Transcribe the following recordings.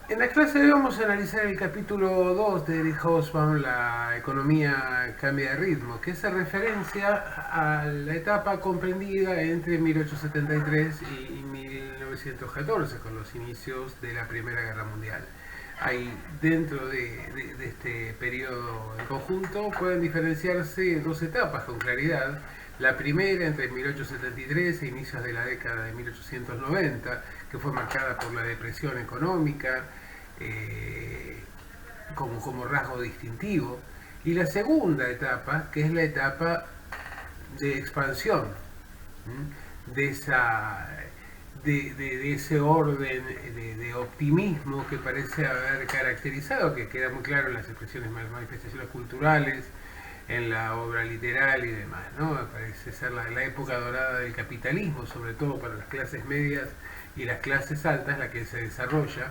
En la clase de hoy vamos a analizar el capítulo 2 de Eric Hobsbawm, La economía cambia de ritmo, que hace referencia a la etapa comprendida entre 1873 y 1914, con los inicios de la Primera Guerra Mundial. Hay dentro de este periodo en conjunto pueden diferenciarse dos etapas con claridad. La primera entre 1873 e inicios de la década de 1890, que fue marcada por la depresión económica como rasgo distintivo, y la segunda etapa, que es la etapa de expansión, de, esa, de ese orden de optimismo que parece haber caracterizado, que queda muy claro en las expresiones, manifestaciones culturales, en la obra literal y demás, ¿no? Parece ser la época dorada del capitalismo, sobre todo para las clases medias y las clases altas, la que se desarrolla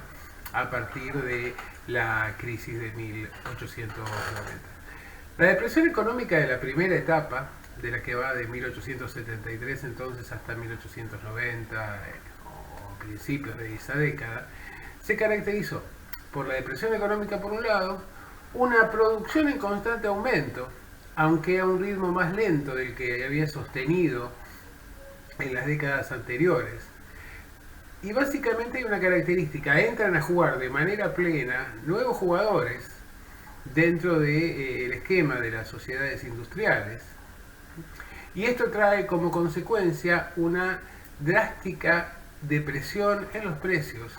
a partir de la crisis de 1890. La depresión económica de la primera etapa, de la que va de 1873 entonces hasta 1890 o principios de esa década, se caracterizó por la depresión económica por un lado, una producción en constante aumento, aunque a un ritmo más lento del que había sostenido en las décadas anteriores. Y básicamente hay una característica: entran a jugar de manera plena nuevos jugadores dentro del esquema de las sociedades industriales, y esto trae como consecuencia una drástica depresión en los precios.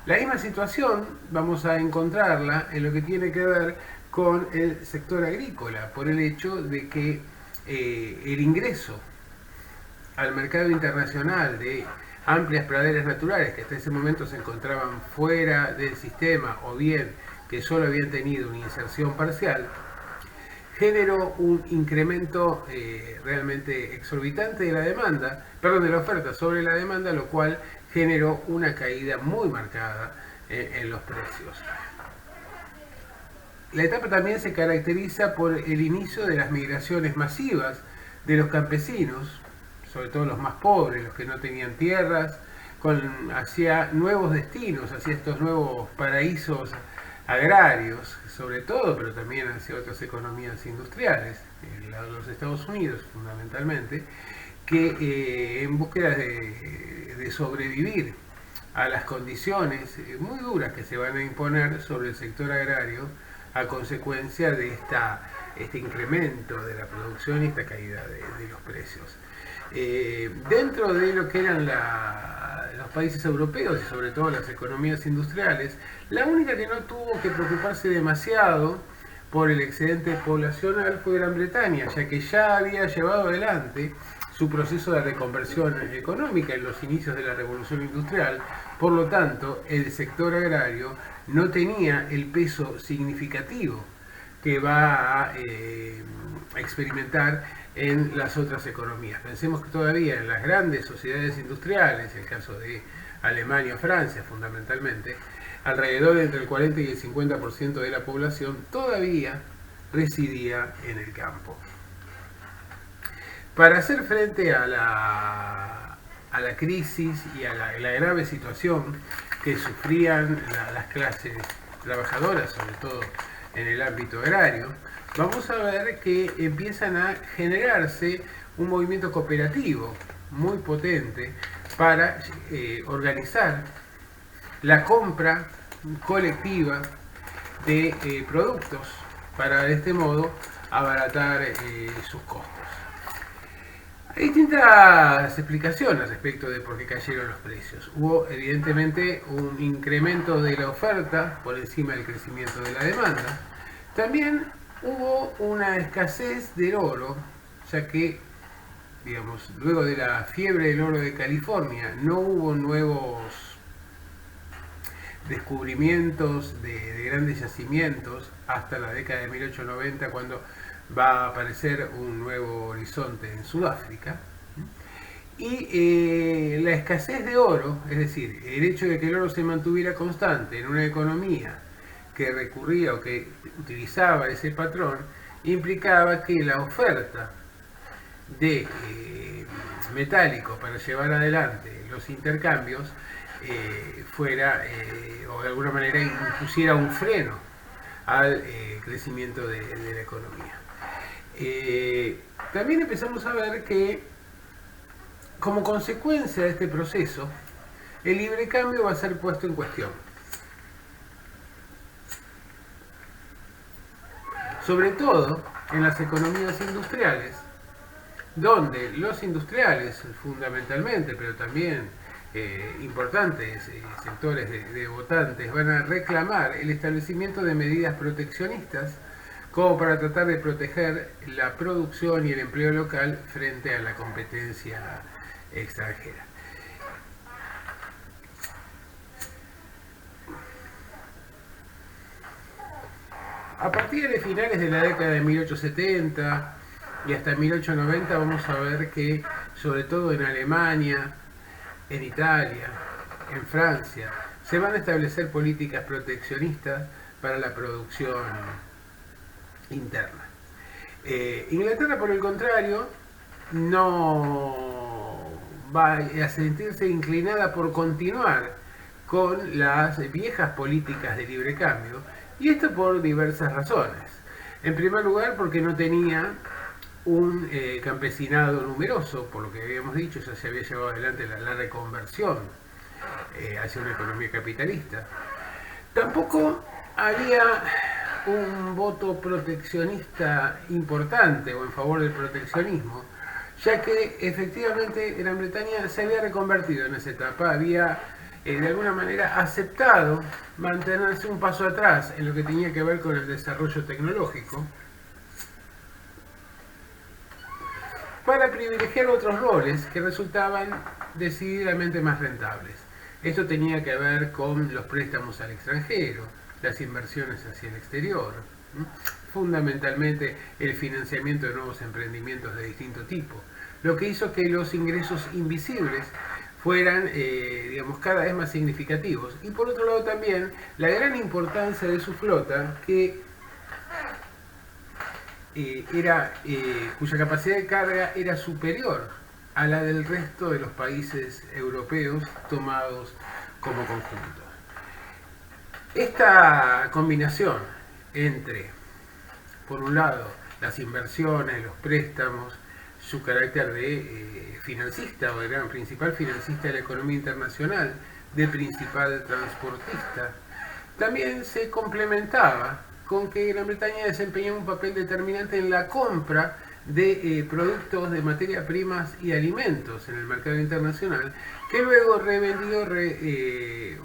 La misma situación vamos a encontrarla en lo que tiene que ver con el sector agrícola, por el hecho de que el ingreso al mercado internacional de amplias praderas naturales que hasta ese momento se encontraban fuera del sistema o bien que solo habían tenido una inserción parcial, generó un incremento realmente exorbitante de la demanda, perdón, de la oferta sobre la demanda, lo cual generó una caída muy marcada en los precios. La etapa también se caracteriza por el inicio de las migraciones masivas de los campesinos, sobre todo los más pobres, los que no tenían tierras, hacia nuevos destinos, hacia estos nuevos paraísos agrarios, sobre todo, pero también hacia otras economías industriales, los Estados Unidos fundamentalmente, que en búsqueda de sobrevivir a las condiciones muy duras que se van a imponer sobre el sector agrario a consecuencia de este incremento de la producción y esta caída de los precios. Dentro de lo que eran los países europeos y sobre todo las economías industriales, la única que no tuvo que preocuparse demasiado por el excedente poblacional fue Gran Bretaña, ya que ya había llevado adelante su proceso de reconversión económica en los inicios de la revolución industrial. Por lo tanto, el sector agrario no tenía el peso significativo que va a experimentar en las otras economías. Pensemos que todavía en las grandes sociedades industriales, el caso de Alemania o Francia fundamentalmente, alrededor entre el 40 y el 50% de la población todavía residía en el campo. Para hacer frente a la crisis y a la grave situación que sufrían las clases trabajadoras, sobre todo en el ámbito agrario, vamos a ver que empiezan a generarse un movimiento cooperativo muy potente para organizar la compra colectiva de productos para de este modo abaratar sus costos. Hay distintas explicaciones respecto de por qué cayeron los precios. Hubo evidentemente un incremento de la oferta por encima del crecimiento de la demanda. También hubo una escasez del oro, ya que, digamos, luego de la fiebre del oro de California no hubo nuevos descubrimientos de grandes yacimientos hasta la década de 1890, cuando va a aparecer un nuevo horizonte en Sudáfrica. Y la escasez de oro, es decir, el hecho de que el oro se mantuviera constante en una economía que recurría o que utilizaba ese patrón, implicaba que la oferta de metálicos para llevar adelante los intercambios fuera, o de alguna manera impusiera un freno al crecimiento de la economía. También empezamos a ver que, como consecuencia de este proceso, el libre cambio va a ser puesto en cuestión. Sobre todo en las economías industriales, donde los industriales fundamentalmente, pero también importantes sectores de votantes van a reclamar el establecimiento de medidas proteccionistas como para tratar de proteger la producción y el empleo local frente a la competencia extranjera. A partir de finales de la década de 1870 y hasta 1890 vamos a ver que, sobre todo en Alemania, en Italia, en Francia, se van a establecer políticas proteccionistas para la producción interna. Inglaterra, por el contrario, no va a sentirse inclinada por continuar con las viejas políticas de libre cambio, y esto por diversas razones. En primer lugar, porque no tenía un campesinado numeroso, por lo que habíamos dicho, ya se había llevado adelante la reconversión hacia una economía capitalista. Tampoco había un voto proteccionista importante o en favor del proteccionismo, ya que efectivamente Gran Bretaña se había reconvertido en esa etapa, había de alguna manera aceptado mantenerse un paso atrás en lo que tenía que ver con el desarrollo tecnológico, para privilegiar otros roles que resultaban decididamente más rentables. Esto tenía que ver con los préstamos al extranjero, las inversiones hacia el exterior, fundamentalmente el financiamiento de nuevos emprendimientos de distinto tipo, lo que hizo que los ingresos invisibles fueran cada vez más significativos. Y por otro lado también la gran importancia de su flota, que cuya capacidad de carga era superior a la del resto de los países europeos tomados como conjunto. Esta combinación entre, por un lado, las inversiones, los préstamos, su carácter de financista o de gran principal financista de la economía internacional, de principal transportista, también se complementaba con que Gran Bretaña desempeñaba un papel determinante en la compra de productos de materias primas y alimentos en el mercado internacional, que luego revendió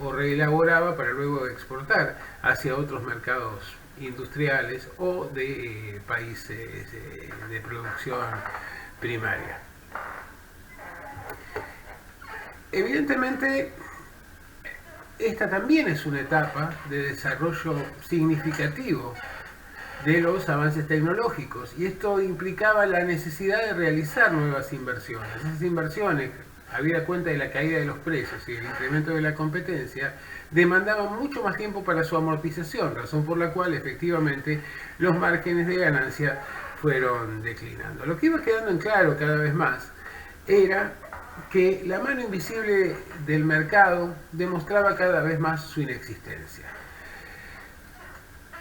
o reelaboraba para luego exportar hacia otros mercados industriales o de países de producción primaria. Evidentemente, esta también es una etapa de desarrollo significativo de los avances tecnológicos, y esto implicaba la necesidad de realizar nuevas inversiones. Esas inversiones, habida cuenta de la caída de los precios y el incremento de la competencia, demandaban mucho más tiempo para su amortización, razón por la cual efectivamente los márgenes de ganancia fueron declinando. Lo que iba quedando en claro cada vez más era que la mano invisible del mercado demostraba cada vez más su inexistencia.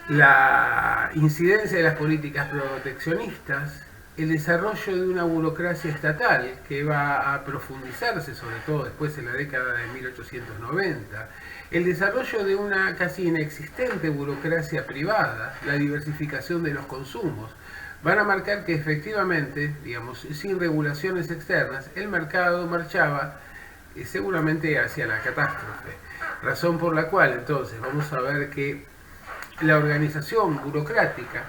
La incidencia de las políticas proteccionistas, el desarrollo de una burocracia estatal que va a profundizarse, sobre todo después en la década de 1890, el desarrollo de una casi inexistente burocracia privada, la diversificación de los consumos, van a marcar que efectivamente, sin regulaciones externas, el mercado marchaba seguramente hacia la catástrofe. Razón por la cual entonces vamos a ver que la organización burocrática,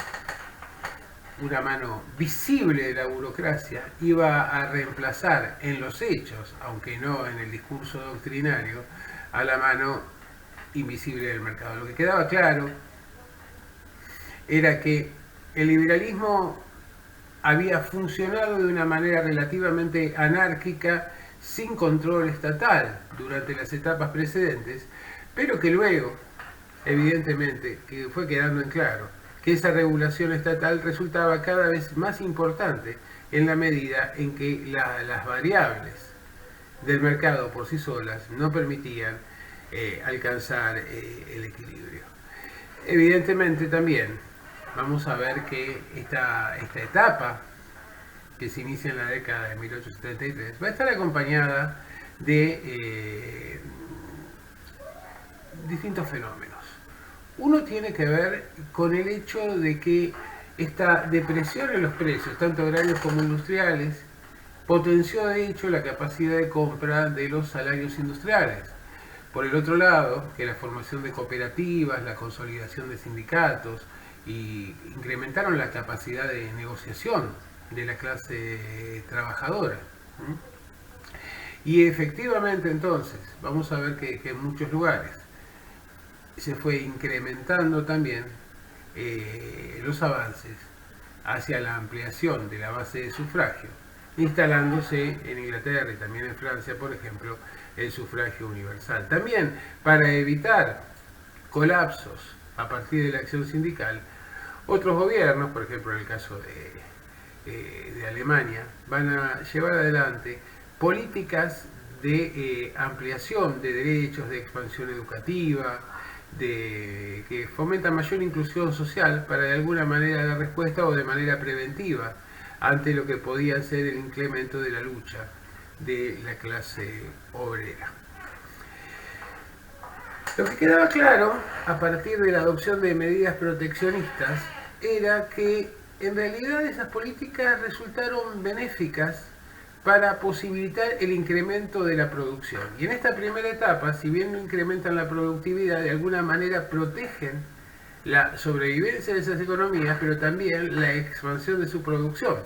una mano visible de la burocracia, iba a reemplazar en los hechos, aunque no en el discurso doctrinario, a la mano invisible del mercado. Lo que quedaba claro era que el liberalismo había funcionado de una manera relativamente anárquica, sin control estatal, durante las etapas precedentes, pero que luego, evidentemente, que fue quedando en claro que esa regulación estatal resultaba cada vez más importante en la medida en que las variables del mercado por sí solas no permitían alcanzar el equilibrio. Evidentemente también vamos a ver que esta etapa que se inicia en la década de 1873 va a estar acompañada de distintos fenómenos. Uno tiene que ver con el hecho de que esta depresión en los precios, tanto agrarios como industriales, potenció de hecho la capacidad de compra de los salarios industriales. Por el otro lado, que la formación de cooperativas, la consolidación de sindicatos y incrementaron la capacidad de negociación de la clase trabajadora. Y efectivamente entonces, vamos a ver que en muchos lugares se fue incrementando también los avances hacia la ampliación de la base de sufragio, instalándose en Inglaterra y también en Francia, por ejemplo, el sufragio universal. También para evitar colapsos a partir de la acción sindical, otros gobiernos, por ejemplo en el caso de Alemania, van a llevar adelante políticas de ampliación de derechos, de expansión educativa, que fomentan mayor inclusión social para de alguna manera dar respuesta o de manera preventiva ante lo que podía ser el incremento de la lucha de la clase obrera. Lo que quedaba claro a partir de la adopción de medidas proteccionistas era que en realidad esas políticas resultaron benéficas para posibilitar el incremento de la producción. Y en esta primera etapa, si bien no incrementan la productividad, de alguna manera protegen la sobrevivencia de esas economías, pero también la expansión de su producción.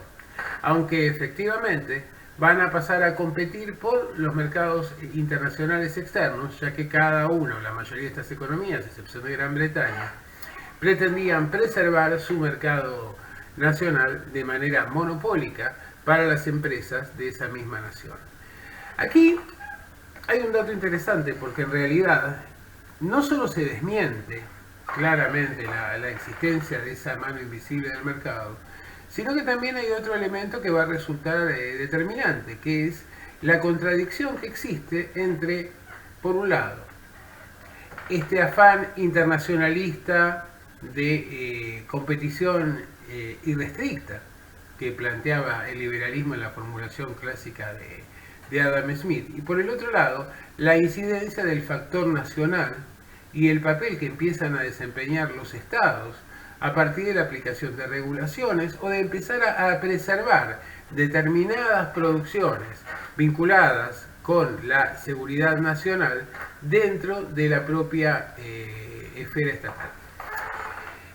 Aunque efectivamente van a pasar a competir por los mercados internacionales externos, ya que cada uno, la mayoría de estas economías, a excepción de Gran Bretaña, pretendían preservar su mercado nacional de manera monopólica para las empresas de esa misma nación. Aquí hay un dato interesante porque en realidad no solo se desmiente claramente la existencia de esa mano invisible del mercado, sino que también hay otro elemento que va a resultar determinante, que es la contradicción que existe entre, por un lado, este afán internacionalista de competición irrestricta que planteaba el liberalismo en la formulación clásica de Adam Smith, y por el otro lado, la incidencia del factor nacional y el papel que empiezan a desempeñar los estados a partir de la aplicación de regulaciones o de empezar a preservar determinadas producciones vinculadas con la seguridad nacional dentro de la propia esfera estatal.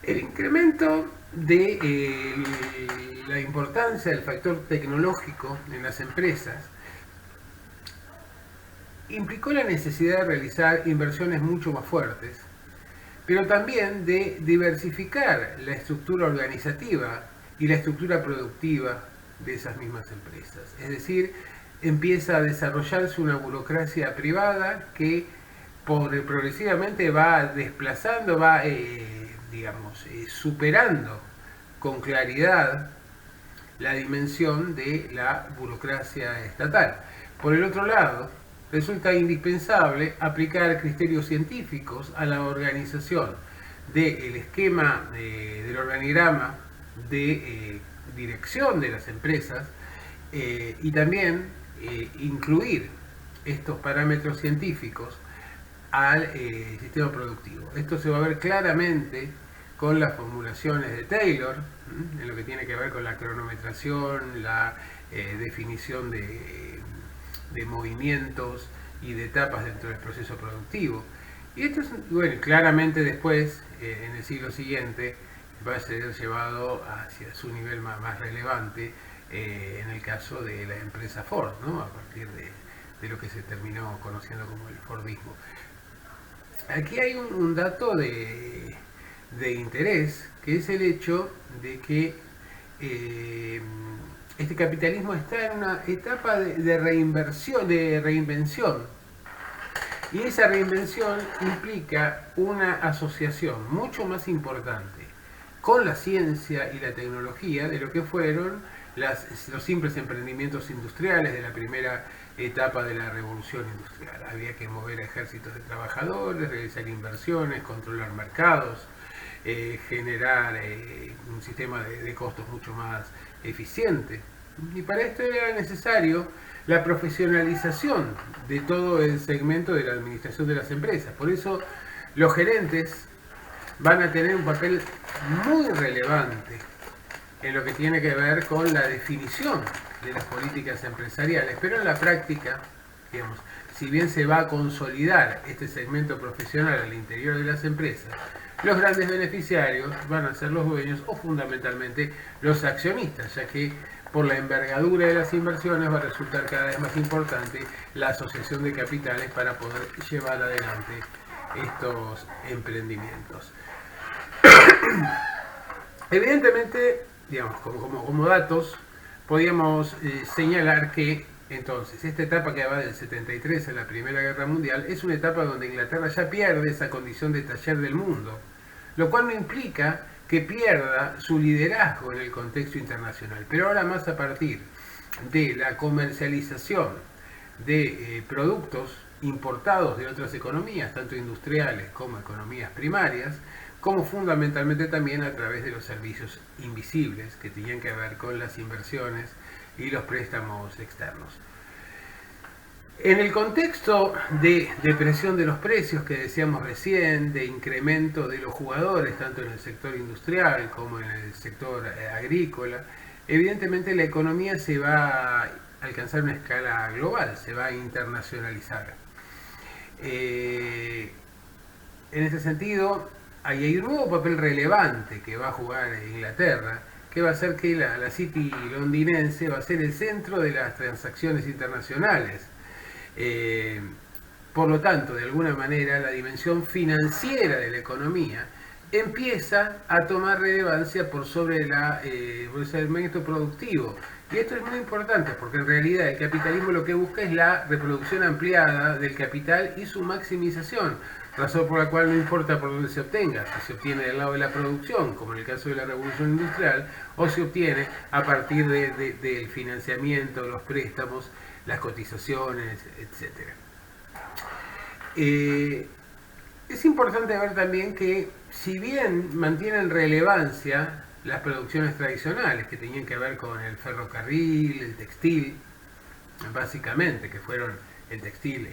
El incremento de la importancia del factor tecnológico en las empresas implicó la necesidad de realizar inversiones mucho más fuertes, pero también de diversificar la estructura organizativa y la estructura productiva de esas mismas empresas. Es decir, empieza a desarrollarse una burocracia privada que progresivamente va desplazando, va superando con claridad la dimensión de la burocracia estatal. Por el otro lado, resulta indispensable aplicar criterios científicos a la organización del esquema del organigrama de dirección de las empresas y también incluir estos parámetros científicos al sistema productivo. Esto se va a ver claramente con las formulaciones de Taylor, en lo que tiene que ver con la cronometración, la definición de movimientos y de etapas dentro del proceso productivo. Y esto es, bueno, claramente después, en el siglo siguiente, va a ser llevado hacia su nivel más relevante en el caso de la empresa Ford, ¿no? A partir de lo que se terminó conociendo como el Fordismo. Aquí hay un dato de interés, que es el hecho de que este capitalismo está en una etapa de reinvención, y esa reinvención implica una asociación mucho más importante con la ciencia y la tecnología de lo que fueron los simples emprendimientos industriales de la primera etapa de la revolución industrial. Había que mover ejércitos de trabajadores, realizar inversiones, controlar mercados, generar un sistema de costos mucho más eficiente. Y para esto era necesario la profesionalización de todo el segmento de la administración de las empresas. Por eso los gerentes van a tener un papel muy relevante en lo que tiene que ver con la definición de las políticas empresariales, pero en la práctica, digamos, si bien se va a consolidar este segmento profesional al interior de las empresas, los grandes beneficiarios van a ser los dueños o fundamentalmente los accionistas, ya que por la envergadura de las inversiones va a resultar cada vez más importante la asociación de capitales para poder llevar adelante estos emprendimientos. Evidentemente, digamos, como datos, podríamos señalar que entonces esta etapa que va del 73 a la Primera Guerra Mundial es una etapa donde Inglaterra ya pierde esa condición de taller del mundo, lo cual no implica que pierda su liderazgo en el contexto internacional, pero ahora más a partir de la comercialización de productos importados de otras economías, tanto industriales como economías primarias, como fundamentalmente también a través de los servicios invisibles que tenían que ver con las inversiones y los préstamos externos. En el contexto de depresión de los precios que decíamos recién, de incremento de los jugadores, tanto en el sector industrial como en el sector agrícola, evidentemente la economía se va a alcanzar una escala global, se va a internacionalizar. En ese sentido, hay un nuevo papel relevante que va a jugar Inglaterra, que va a hacer que la City londinense va a ser el centro de las transacciones internacionales. Por lo tanto, de alguna manera, la dimensión financiera de la economía empieza a tomar relevancia por sobre el segmento productivo. Y esto es muy importante porque en realidad el capitalismo lo que busca es la reproducción ampliada del capital y su maximización, razón por la cual no importa por dónde se obtenga, si se obtiene del lado de la producción, como en el caso de la revolución industrial, o se obtiene a partir del financiamiento, los préstamos, las cotizaciones, etc. Es importante ver también que si bien mantienen relevancia las producciones tradicionales que tenían que ver con el ferrocarril, el textil, básicamente, que fueron el textil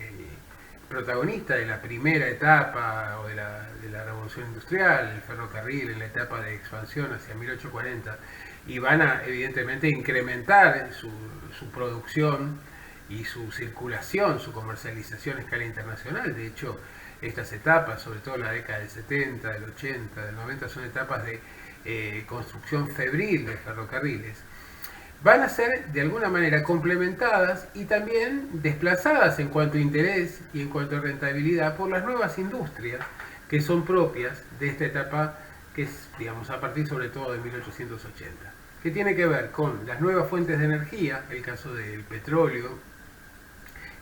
protagonista de la primera etapa o de la revolución industrial, el ferrocarril en la etapa de expansión hacia 1840, y van a evidentemente incrementar su producción y su circulación, su comercialización a escala internacional. De hecho, estas etapas, sobre todo la década del 70, del 80, del 90, son etapas de construcción febril de ferrocarriles, van a ser de alguna manera complementadas y también desplazadas en cuanto a interés y en cuanto a rentabilidad por las nuevas industrias que son propias de esta etapa, que es, digamos, a partir sobre todo de 1880, que tiene que ver con las nuevas fuentes de energía, el caso del petróleo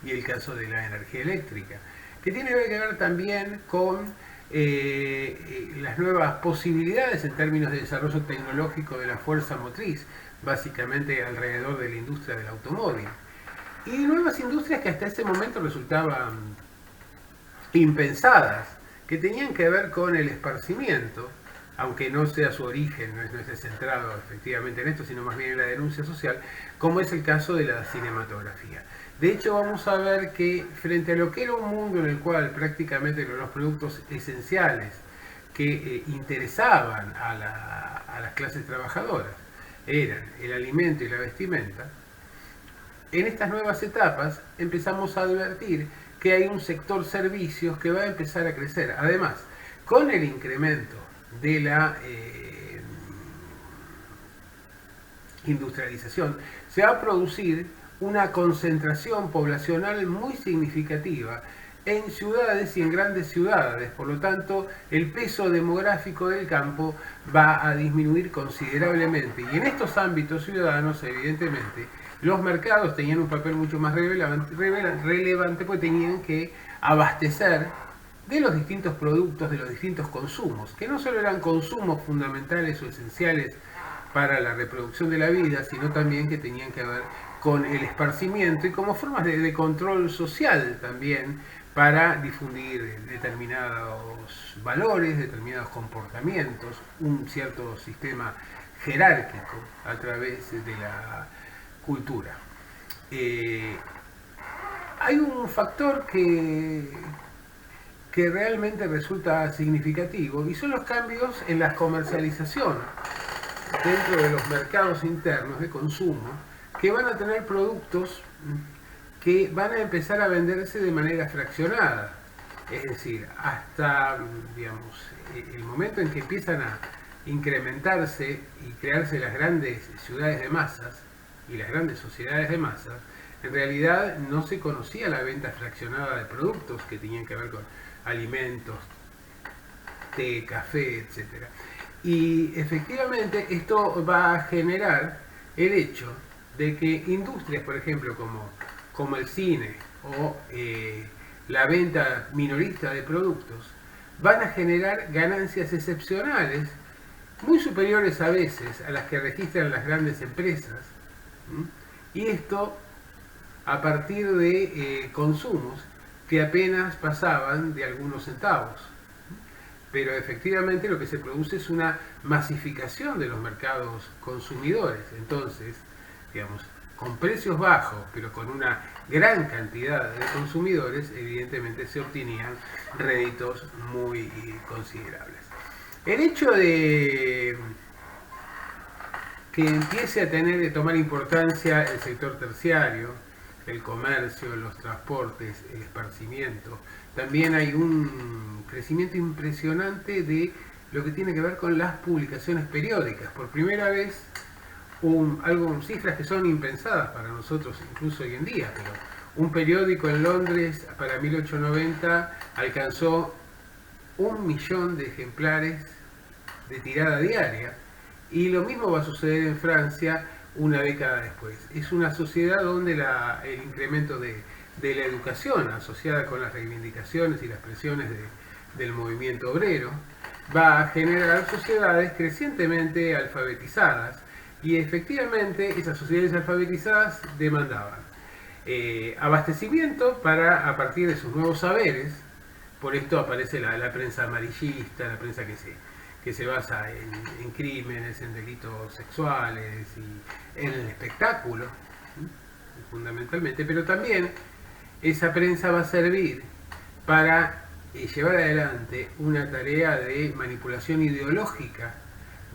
y el caso de la energía eléctrica, que tiene que ver también con las nuevas posibilidades en términos de desarrollo tecnológico de la fuerza motriz, básicamente alrededor de la industria del automóvil, y nuevas industrias que hasta ese momento resultaban impensadas, que tenían que ver con el esparcimiento, aunque no sea su origen, no esté centrado efectivamente en esto, sino más bien en la denuncia social, como es el caso de la cinematografía. De hecho, vamos a ver que frente a lo que era un mundo en el cual prácticamente los productos esenciales que interesaban a las clases trabajadoras eran el alimento y la vestimenta, en estas nuevas etapas empezamos a advertir que hay un sector servicios que va a empezar a crecer. Además, con el incremento de la industrialización, se va a producir una concentración poblacional muy significativa en ciudades y en grandes ciudades. Por lo tanto, el peso demográfico del campo va a disminuir considerablemente. Y en estos ámbitos ciudadanos, evidentemente, los mercados tenían un papel mucho más relevante porque tenían que abastecer de los distintos productos, de los distintos consumos, que no solo eran consumos fundamentales o esenciales para la reproducción de la vida, sino también que tenían que ver con el esparcimiento y como formas de control social también para difundir determinados valores, determinados comportamientos, un cierto sistema jerárquico a través de la cultura. Hay un factor que realmente resulta significativo y son los cambios en la comercialización dentro de los mercados internos de consumo, que van a tener productos que van a empezar a venderse de manera fraccionada. Es decir, hasta, digamos, el momento en que empiezan a incrementarse y crearse las grandes ciudades de masas y las grandes sociedades de masas, en realidad no se conocía la venta fraccionada de productos que tenían que ver con alimentos, té, café, etc. Y efectivamente esto va a generar el hecho de que industrias, por ejemplo, como el cine o la venta minorista de productos, van a generar ganancias excepcionales, muy superiores a veces a las que registran las grandes empresas, y esto a partir de consumos que apenas pasaban de algunos centavos. Pero efectivamente lo que se produce es una masificación de los mercados consumidores. Entonces, digamos, con precios bajos, pero con una gran cantidad de consumidores, evidentemente se obtenían réditos muy considerables. El hecho de que empiece a tomar importancia el sector terciario, el comercio, los transportes, el esparcimiento, también hay un crecimiento impresionante de lo que tiene que ver con las publicaciones periódicas. Por primera vez, cifras que son impensadas para nosotros incluso hoy en día, pero un periódico en Londres para 1890 alcanzó 1 millón de ejemplares de tirada diaria, y lo mismo va a suceder en Francia una década después. Es una sociedad donde el incremento de la educación asociada con las reivindicaciones y las presiones del movimiento obrero va a generar sociedades crecientemente alfabetizadas, y efectivamente esas sociedades alfabetizadas demandaban abastecimiento para, a partir de sus nuevos saberes. Por esto aparece la prensa amarillista, la prensa que se basa en crímenes, en delitos sexuales y en el espectáculo, fundamentalmente, pero también esa prensa va a servir para llevar adelante una tarea de manipulación ideológica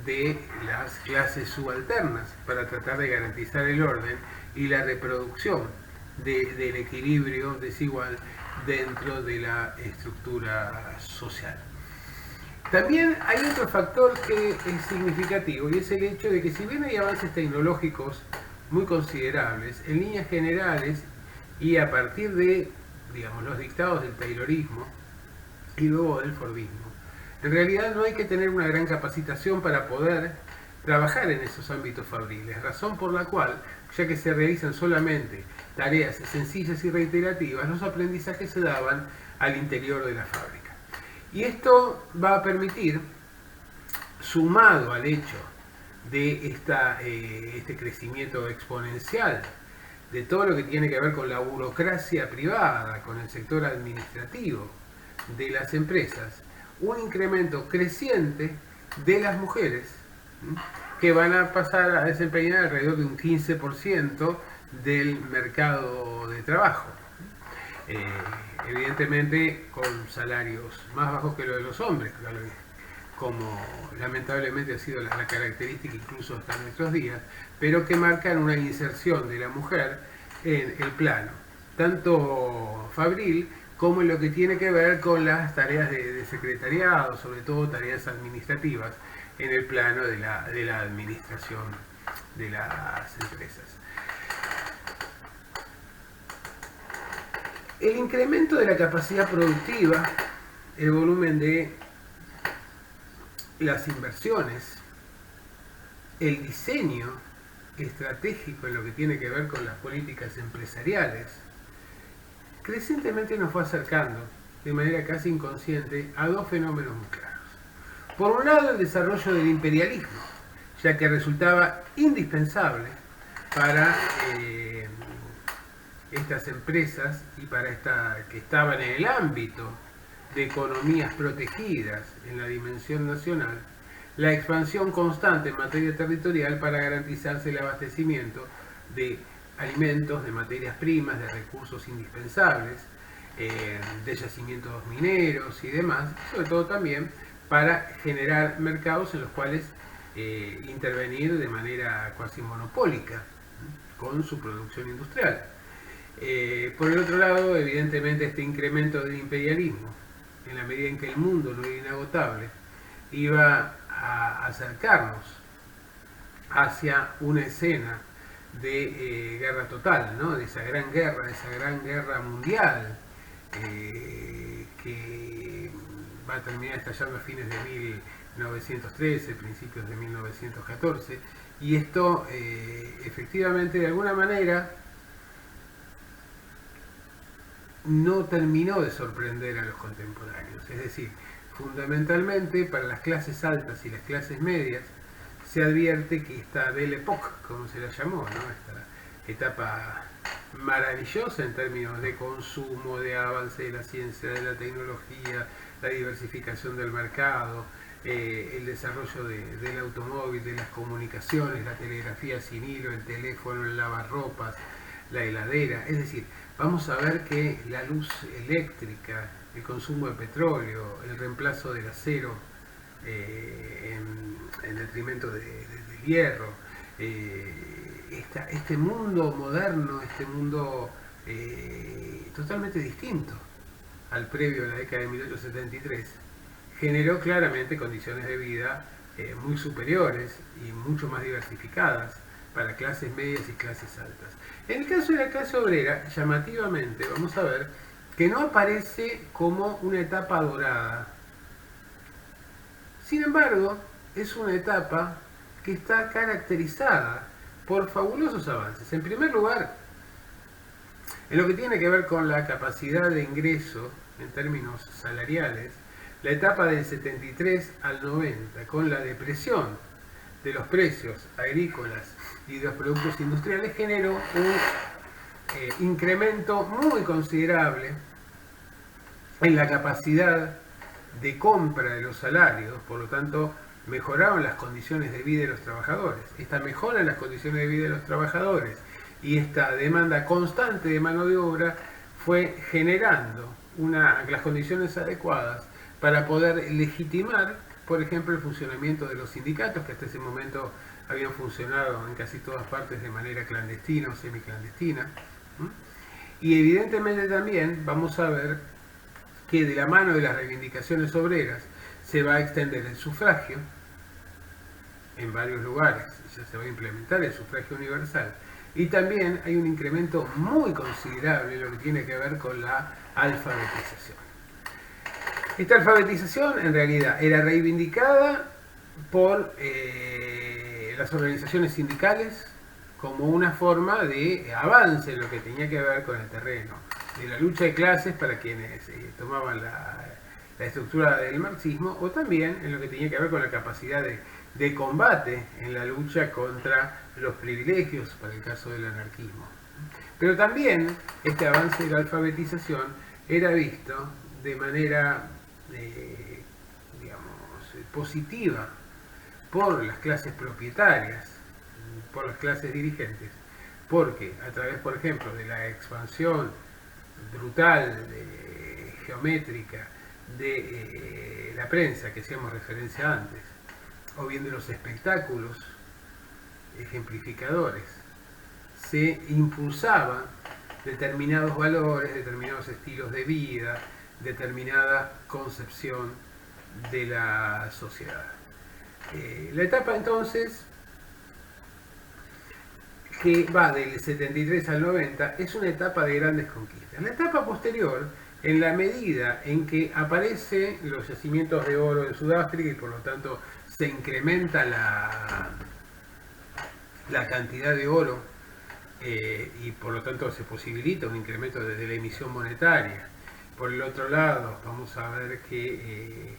de las clases subalternas para tratar de garantizar el orden y la reproducción del equilibrio desigual dentro de la estructura social. También hay otro factor que es significativo, y es el hecho de que si bien hay avances tecnológicos muy considerables, en líneas generales y a partir de, digamos, los dictados del taylorismo y luego del fordismo, en realidad no hay que tener una gran capacitación para poder trabajar en esos ámbitos fabriles, razón por la cual, ya que se realizan solamente tareas sencillas y reiterativas, los aprendizajes se daban al interior de la fábrica. Y esto va a permitir, sumado al hecho de este crecimiento exponencial de todo lo que tiene que ver con la burocracia privada, con el sector administrativo de las empresas, un incremento creciente de las mujeres, que van a pasar a desempeñar alrededor de un 15% del mercado de trabajo. Evidentemente con salarios más bajos que los de los hombres, como lamentablemente ha sido la característica incluso hasta nuestros días, pero que marcan una inserción de la mujer en el plano, tanto fabril como en lo que tiene que ver con las tareas de secretariado, sobre todo tareas administrativas, en el plano de la administración de las empresas. El incremento de la capacidad productiva, el volumen de las inversiones, el diseño estratégico en lo que tiene que ver con las políticas empresariales, crecientemente nos fue acercando de manera casi inconsciente a dos fenómenos muy claros. Por un lado, el desarrollo del imperialismo, ya que resultaba indispensable para estas empresas y para que estaban en el ámbito de economías protegidas en la dimensión nacional, la expansión constante en materia territorial para garantizarse el abastecimiento de alimentos, de materias primas, de recursos indispensables, de yacimientos mineros y demás, sobre todo también para generar mercados en los cuales intervenir de manera cuasi monopólica con su producción industrial. Por el otro lado, evidentemente, este incremento del imperialismo, en la medida en que el mundo no era inagotable, iba a acercarnos hacia una escena de guerra total, ¿no? De esa gran guerra mundial que va a terminar estallando a fines de 1913, principios de 1914, y esto efectivamente de alguna manera no terminó de sorprender a los contemporáneos. Es decir, fundamentalmente para las clases altas y las clases medias se advierte que esta Belle Époque, como se la llamó, ¿no? Esta etapa maravillosa en términos de consumo, de avance de la ciencia, de la tecnología, la diversificación del mercado, el desarrollo del automóvil, de las comunicaciones, la telegrafía sin hilo, el teléfono, el lavarropas, la heladera. Es decir, vamos a ver que la luz eléctrica, el consumo de petróleo, el reemplazo del acero en detrimento del hierro, este mundo moderno, este mundo totalmente distinto al previo de la década de 1873, generó claramente condiciones de vida muy superiores y mucho más diversificadas para clases medias y clases altas. En el caso de la clase obrera, llamativamente, vamos a ver que no aparece como una etapa dorada. Sin embargo, es una etapa que está caracterizada por fabulosos avances. En primer lugar, en lo que tiene que ver con la capacidad de ingreso en términos salariales, la etapa del 73 al 90, con la depresión de los precios agrícolas y de los productos industriales, generó un incremento muy considerable en la capacidad de compra de los salarios. Por lo tanto, mejoraron las condiciones de vida de los trabajadores. Esta mejora en las condiciones de vida de los trabajadores y esta demanda constante de mano de obra fue generando las condiciones adecuadas para poder legitimar, por ejemplo, el funcionamiento de los sindicatos, que hasta ese momento habían funcionado en casi todas partes de manera clandestina o semiclandestina. Y evidentemente también vamos a ver que de la mano de las reivindicaciones obreras se va a extender el sufragio en varios lugares, ya se va a implementar el sufragio universal, y también hay un incremento muy considerable en lo que tiene que ver con la alfabetización. Esta alfabetización en realidad era reivindicada por las organizaciones sindicales como una forma de avance en lo que tenía que ver con el terreno de la lucha de clases para quienes tomaban la estructura del marxismo, o también en lo que tenía que ver con la capacidad de combate en la lucha contra los privilegios para el caso del anarquismo. Pero también este avance de la alfabetización era visto de manera positiva por las clases propietarias, por las clases dirigentes, porque a través, por ejemplo, de la expansión brutal, geométrica, de la prensa que hacíamos referencia antes, o bien de los espectáculos ejemplificadores, se impulsaban determinados valores, determinados estilos de vida, determinada concepción de la sociedad. La etapa entonces, que va del 73 al 90, es una etapa de grandes conquistas. La etapa posterior, en la medida en que aparecen los yacimientos de oro en Sudáfrica y por lo tanto se incrementa la cantidad de oro y por lo tanto se posibilita un incremento desde la emisión monetaria. Por el otro lado, vamos a ver que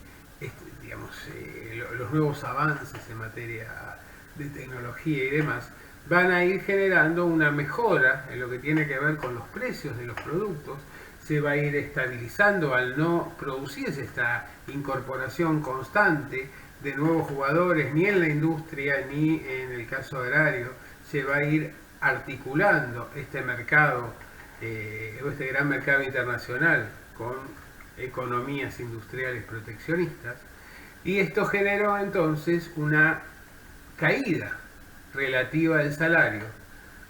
los nuevos avances en materia de tecnología y demás, van a ir generando una mejora en lo que tiene que ver con los precios de los productos, se va a ir estabilizando al no producirse esta incorporación constante de nuevos jugadores, ni en la industria ni en el caso agrario, se va a ir articulando este mercado, este gran mercado internacional con economías industriales proteccionistas, y esto generó entonces una caída relativa del salario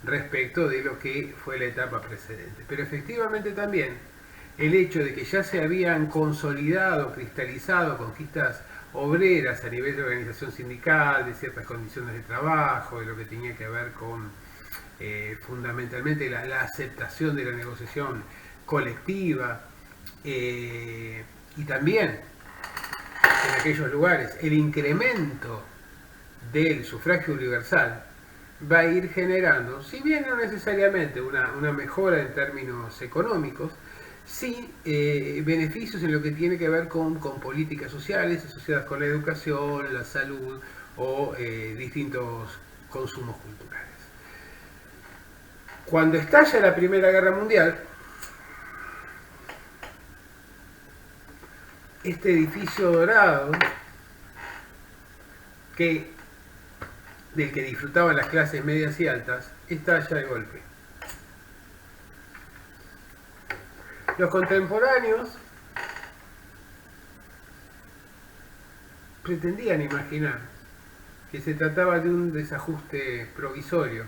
respecto de lo que fue la etapa precedente. Pero efectivamente también el hecho de que ya se habían consolidado, cristalizado conquistas obreras a nivel de organización sindical, de ciertas condiciones de trabajo, de lo que tenía que ver con fundamentalmente la aceptación de la negociación colectiva, y también en aquellos lugares el incremento del sufragio universal, va a ir generando, si bien no necesariamente una mejora en términos económicos, sí beneficios en lo que tiene que ver con políticas sociales asociadas con la educación, la salud o distintos consumos culturales. Cuando estalla la Primera Guerra Mundial, este edificio dorado del que disfrutaban las clases medias y altas, estalla de golpe. Los contemporáneos pretendían imaginar que se trataba de un desajuste provisorio,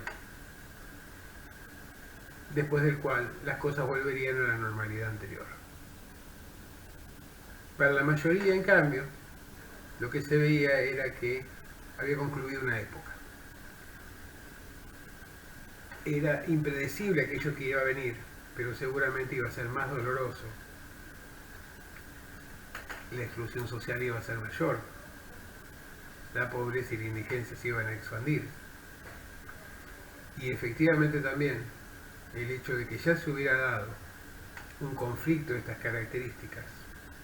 después del cual las cosas volverían a la normalidad anterior. Para la mayoría, en cambio, lo que se veía era que había concluido una época. Era impredecible aquello que iba a venir, pero seguramente iba a ser más doloroso. La exclusión social iba a ser mayor. La pobreza y la indigencia se iban a expandir. Y efectivamente también el hecho de que ya se hubiera dado un conflicto de estas características,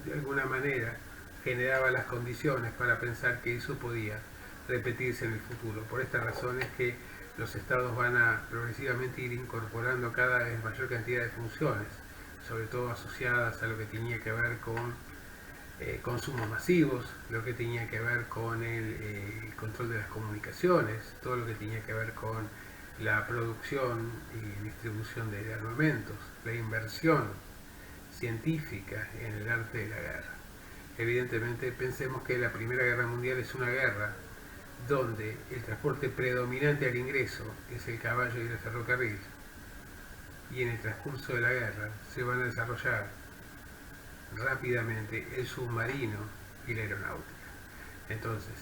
de alguna manera generaba las condiciones para pensar que eso podía repetirse en el futuro. Por esta razón es que los estados van a progresivamente ir incorporando cada vez mayor cantidad de funciones, sobre todo asociadas a lo que tenía que ver con consumos masivos, lo que tenía que ver con el control de las comunicaciones, todo lo que tenía que ver con la producción y distribución de armamentos, la inversión científica en el arte de la guerra. Evidentemente, pensemos que la Primera Guerra Mundial es una guerra donde el transporte predominante al ingreso es el caballo y el ferrocarril, y en el transcurso de la guerra se van a desarrollar rápidamente el submarino y la aeronáutica. Entonces,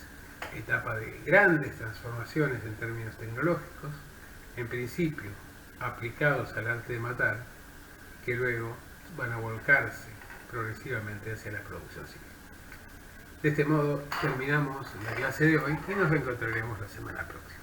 etapa de grandes transformaciones en términos tecnológicos, en principio aplicados al arte de matar, que luego van a volcarse progresivamente hacia la producción civil. De este modo terminamos la clase de hoy y nos reencontraremos la semana próxima.